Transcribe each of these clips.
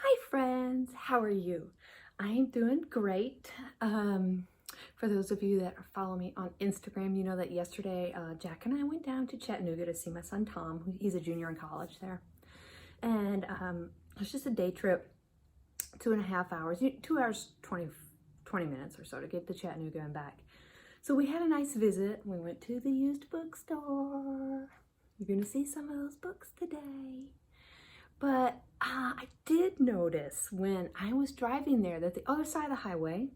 Hi friends, how are you? I am doing great. For those of you that follow me on Instagram, you know that yesterday Jack and I went down to Chattanooga to see my son Tom. He's a junior in college there. And it was just a day trip, 2.5 hours, 2 hours, 20 minutes or so to get to Chattanooga and back. So we had a nice visit. We went to the used bookstore. You're gonna see some of those books today. But I did notice when I was driving there that the other side of the highway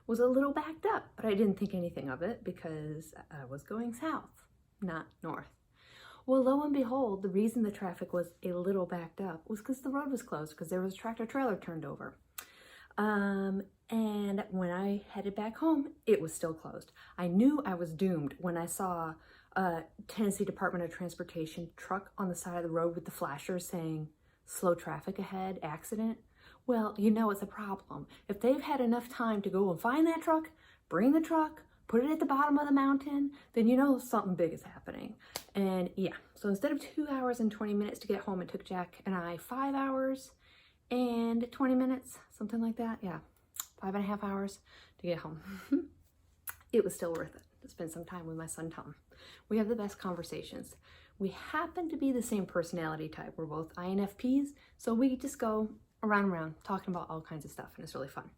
was a little backed up, but I didn't think anything of it because I was going south, not north. Well, lo and behold, the reason the traffic was a little backed up was because the road was closed because there was a tractor trailer turned over. And when I headed back home, it was still closed. I knew I was doomed when I saw a Tennessee Department of Transportation truck on the side of the road with the flashers saying, slow traffic ahead, accident. Well, you know it's a problem. If they've had enough time to go and find that truck, bring the truck, put it at the bottom of the mountain, then you know something big is happening. And yeah, so instead of 2 hours and 20 minutes to get home, it took Jack and I 5 hours and 20 minutes, something like that. Yeah, 5.5 hours to get home. It was still worth it to spend some time with my son Tom. We have the best conversations. We happen to be the same personality type. We're both INFPs, so we just go around and around talking about all kinds of stuff, and it's really fun.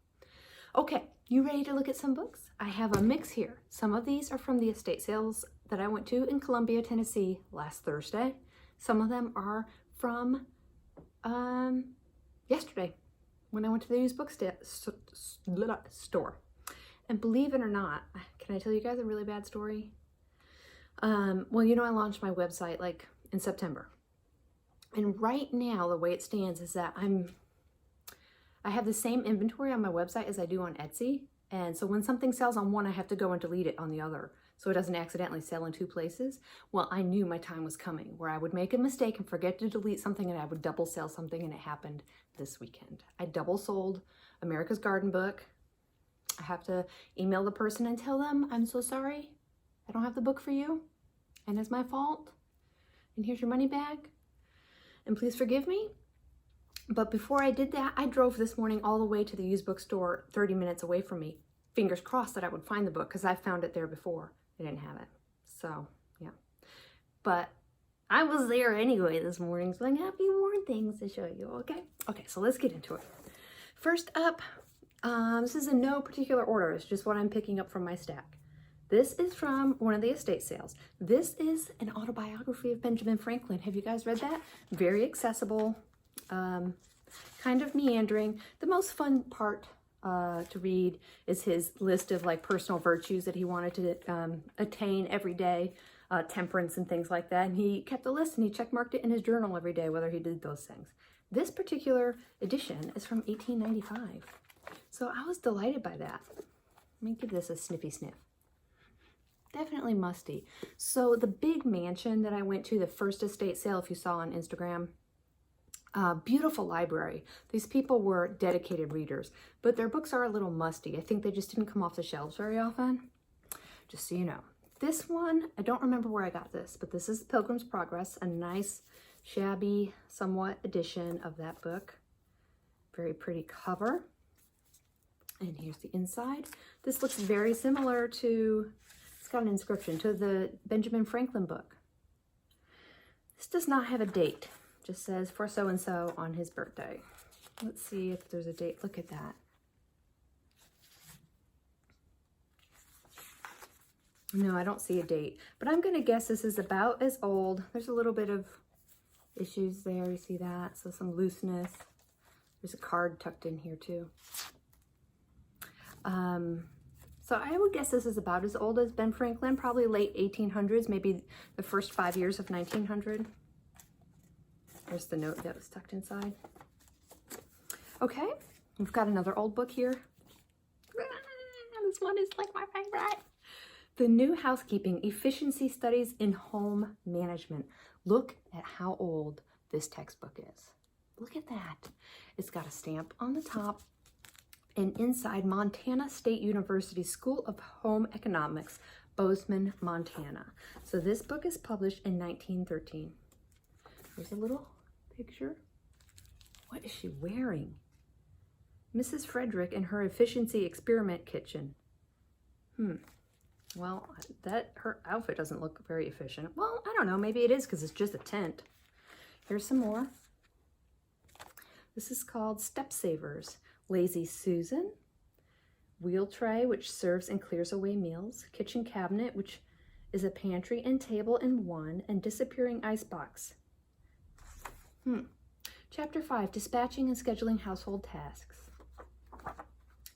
Okay, you ready to look at some books? I have a mix here. Some of these are from the estate sales that I went to in Columbia, Tennessee last Thursday. Some of them are from yesterday when I went to the used book store. And believe it or not, can I tell you guys a really bad story? Well, you know, I launched my website like in September. And right now, the way it stands is that I have the same inventory on my website as I do on Etsy. And so when something sells on one, I have to go and delete it on the other so it doesn't accidentally sell in two places. Well, I knew my time was coming where I would make a mistake and forget to delete something and I would double sell something, and it happened this weekend. I double sold America's Garden book. I have to email the person and tell them, I'm so sorry, I don't have the book for you, and it's my fault, and here's your money back, and please forgive me. But before I did that, I drove this morning all the way to the used bookstore 30 minutes away from me. Fingers crossed that I would find the book because I found it there before. They didn't have it. So, yeah. But I was there anyway this morning, so I have a few more things to show you, okay? Okay, so let's get into it. First up, this is in no particular order. It's just what I'm picking up from my stack. This is from one of the estate sales. This is an autobiography of Benjamin Franklin. Have you guys read that? Very accessible. Kind of meandering. The most fun part to read is his list of like personal virtues that he wanted to attain every day, temperance and things like that. And he kept a list and he checkmarked it in his journal every day, whether he did those things. This particular edition is from 1895. So I was delighted by that. Let me give this a sniffy sniff. Definitely musty. So the big mansion that I went to, the first estate sale, if you saw on Instagram, beautiful library. These people were dedicated readers, but their books are a little musty. I think they just didn't come off the shelves very often, just so you know. This one, I don't remember where I got this, but this is Pilgrim's Progress, a nice, shabby, somewhat edition of that book. Very pretty cover. And here's the inside. This looks very similar to, it's got an inscription, to the Benjamin Franklin book. This does not have a date. Just says for so-and-so on his birthday. Let's see if there's a date. Look at that. No, I don't see a date, but I'm going to guess this is about as old. There's a little bit of issues there. You see that? So some looseness. There's a card tucked in here too. So I would guess this is about as old as Ben Franklin, probably late 1800s, maybe the first 5 years of 1900. There's the note that was tucked inside. Okay, we've got another old book here. This one is like my favorite. The New Housekeeping, Efficiency Studies in Home Management. Look at how old this textbook is. Look at that. It's got a stamp on the top and inside Montana State University School of Home Economics, Bozeman, Montana. So this book is published in 1913. Here's a little picture. What is she wearing? Mrs. Frederick in her efficiency experiment kitchen. Well, her outfit doesn't look very efficient. Well, I don't know. Maybe it is because it's just a tent. Here's some more. This is called Step Savers. Lazy Susan. Wheel tray, which serves and clears away meals. Kitchen cabinet, which is a pantry and table in one. And disappearing icebox. Chapter 5, dispatching and scheduling household tasks.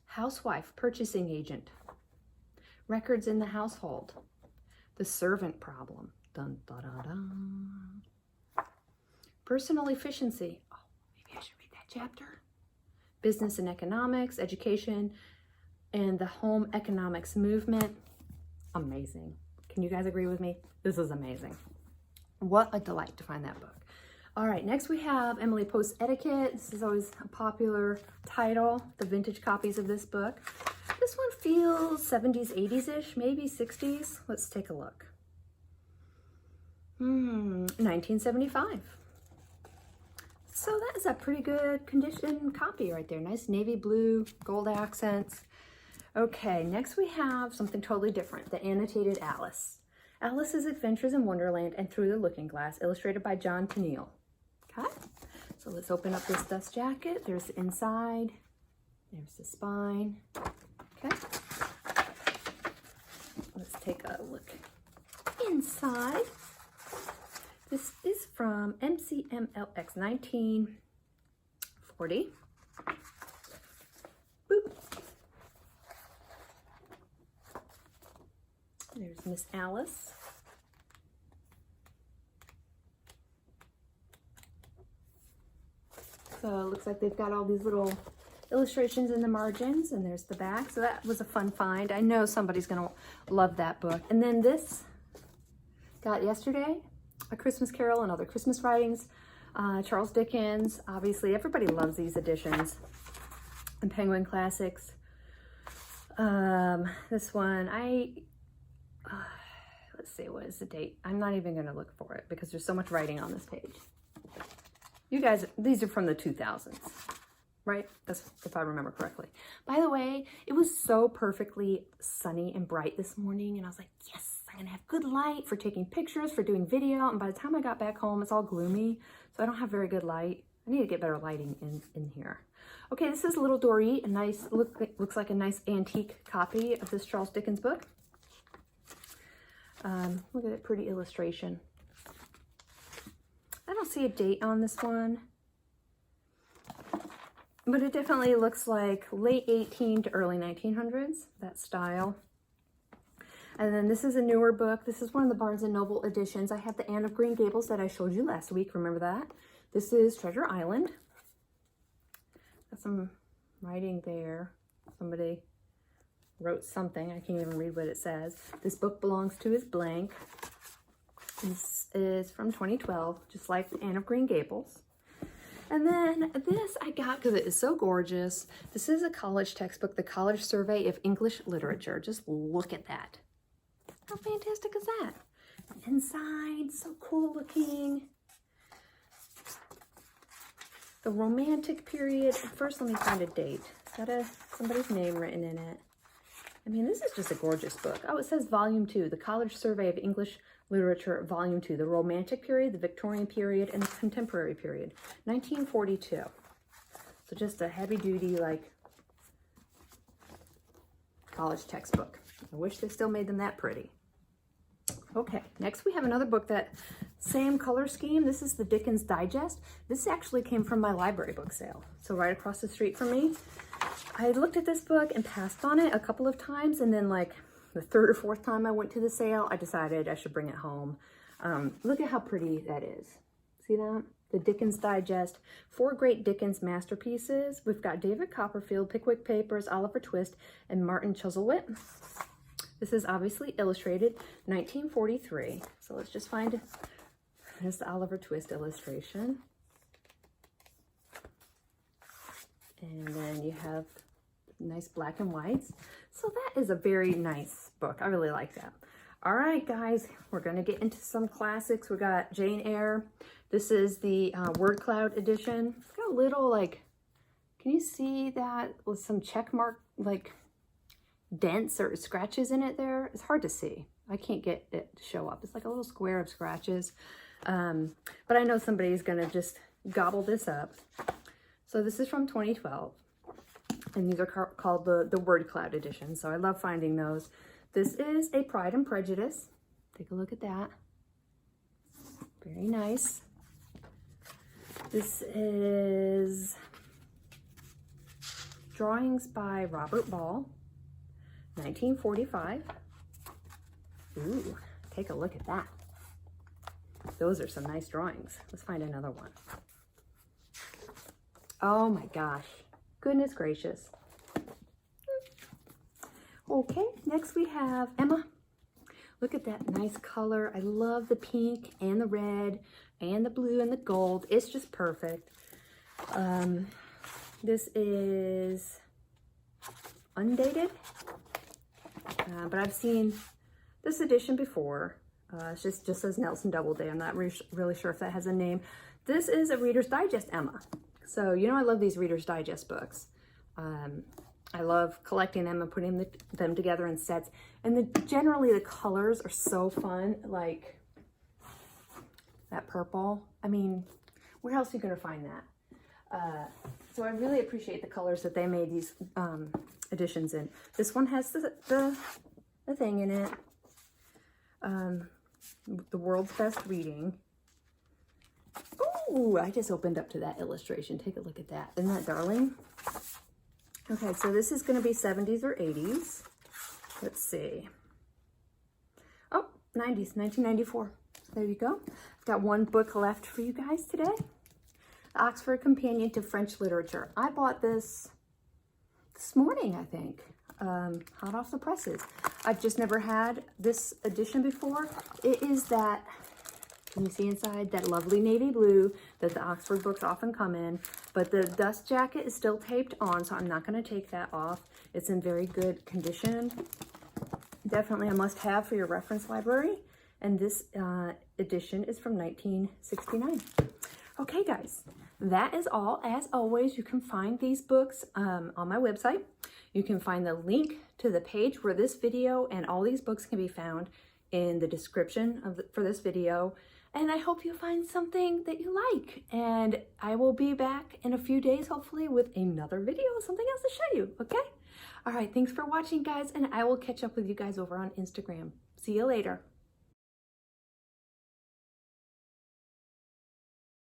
Housewife, purchasing agent. Records in the household. The servant problem. Dun, da, da, da. Personal efficiency. Oh, maybe I should read that chapter. Business and economics, education, and the home economics movement. Amazing. Can you guys agree with me? This is amazing. What a delight to find that book. All right, next we have Emily Post's Etiquette. This is always a popular title, the vintage copies of this book. This one feels 70s, 80s-ish, maybe 60s. Let's take a look. 1975. So that is a pretty good condition copy right there. Nice navy blue, gold accents. Okay, next we have something totally different, the annotated Alice. Alice's Adventures in Wonderland and Through the Looking Glass, illustrated by John Tenniel. Okay, so let's open up this dust jacket. There's the inside, there's the spine. Okay, let's take a look inside. This is from MCMLX 1940. Boop. There's Miss Alice. So it looks like they've got all these little illustrations in the margins, and there's the back. So that was a fun find. I know somebody's gonna love that book. And then this got yesterday, A Christmas Carol and Other Christmas Writings, Charles Dickens. Obviously, everybody loves these editions. And Penguin Classics. This one, let's see, what is the date? I'm not even gonna look for it because there's so much writing on this page. You guys, these are from the 2000s, right? That's if I remember correctly. By the way, it was so perfectly sunny and bright this morning, and I was like, yes, I'm gonna have good light for taking pictures, for doing video, and by the time I got back home, it's all gloomy, so I don't have very good light. I need to get better lighting in here. Okay, this is Little Dorrit, a nice, looks like a nice antique copy of this Charles Dickens book. Look at that pretty illustration. I don't see a date on this one, but it definitely looks like late 18 to early 1900s, that style. And then this is a newer book. This is one of the Barnes & Noble editions. I have the Anne of Green Gables that I showed you last week. Remember that? This is Treasure Island. Got some writing there. Somebody wrote something. I can't even read what it says. This book belongs to is blank. This is from 2012, just like Anne of Green Gables. And then this I got because it is so gorgeous. This is a college textbook, The College Survey of English Literature. Just look at that. How fantastic is that? Inside, so cool looking. The Romantic period. First, let me find a date. Is that somebody's name written in it? I mean, this is just a gorgeous book. Oh, it says Volume 2, The College Survey of English Literature, Volume 2, the Romantic period, the Victorian period, and the Contemporary period, 1942. So just a heavy-duty, like, college textbook. I wish they still made them that pretty. Okay, next we have another book that same color scheme. This is the Dickens Digest. This actually came from my library book sale. So right across the street from me. I looked at this book and passed on it a couple of times, and then like the third or fourth time I went to the sale, I decided I should bring it home. Look at how pretty that is. See that? The Dickens Digest, 4 great Dickens masterpieces. We've got David Copperfield, Pickwick Papers, Oliver Twist, and Martin Chuzzlewit. This is obviously illustrated, 1943. So let's just find, there's the Oliver Twist illustration. And then you have nice black and whites. So that is a very nice book. I really like that. All right, guys, we're going to get into some classics. We got Jane Eyre. This is the word cloud edition. It's got a little, like, can you see that with some check mark, like, dents or scratches in it there? It's hard to see. I can't get it to show up. It's like a little square of scratches. But I know somebody's going to just gobble this up. So this is from 2012. And these are called the word cloud edition. So I love finding those. This is a Pride and Prejudice. Take a look at that. Very nice. This is drawings by Robert Ball, 1945. Ooh, take a look at that. Those are some nice drawings. Let's find another one. Oh my gosh. Goodness gracious. Okay, next we have Emma. Look at that nice color. I love the pink and the red and the blue and the gold. It's just perfect. This is undated, but I've seen this edition before. It just says Nelson Doubleday. I'm not really sure if that has a name. This is a Reader's Digest Emma. So, you know, I love these Reader's Digest books. I love collecting them and putting them together in sets. And generally the colors are so fun, like that purple. I mean, where else are you going to find that? So I really appreciate the colors that they made these editions in. This one has the thing in it. The World's Best Reading. Oh, I just opened up to that illustration. Take a look at that. Isn't that darling? Okay, so this is going to be 70s or 80s. Let's see. Oh, 90s, 1994. There you go. I've got one book left for you guys today. The Oxford Companion to French Literature. I bought this morning, I think. Hot off the presses. I've just never had this edition before. It is that, can you see inside, that lovely navy blue that the Oxford books often come in, but the dust jacket is still taped on, so I'm not going to take that off. It's in very good condition. Definitely a must-have for your reference library, and this edition is from 1969. Okay, guys, that is all. As always, you can find these books on my website. You can find the link to the page where this video and all these books can be found in the description for this video. And I hope you find something that you like. And I will be back in a few days, hopefully, with another video, something else to show you, okay? All right, thanks for watching, guys, and I will catch up with you guys over on Instagram. See you later.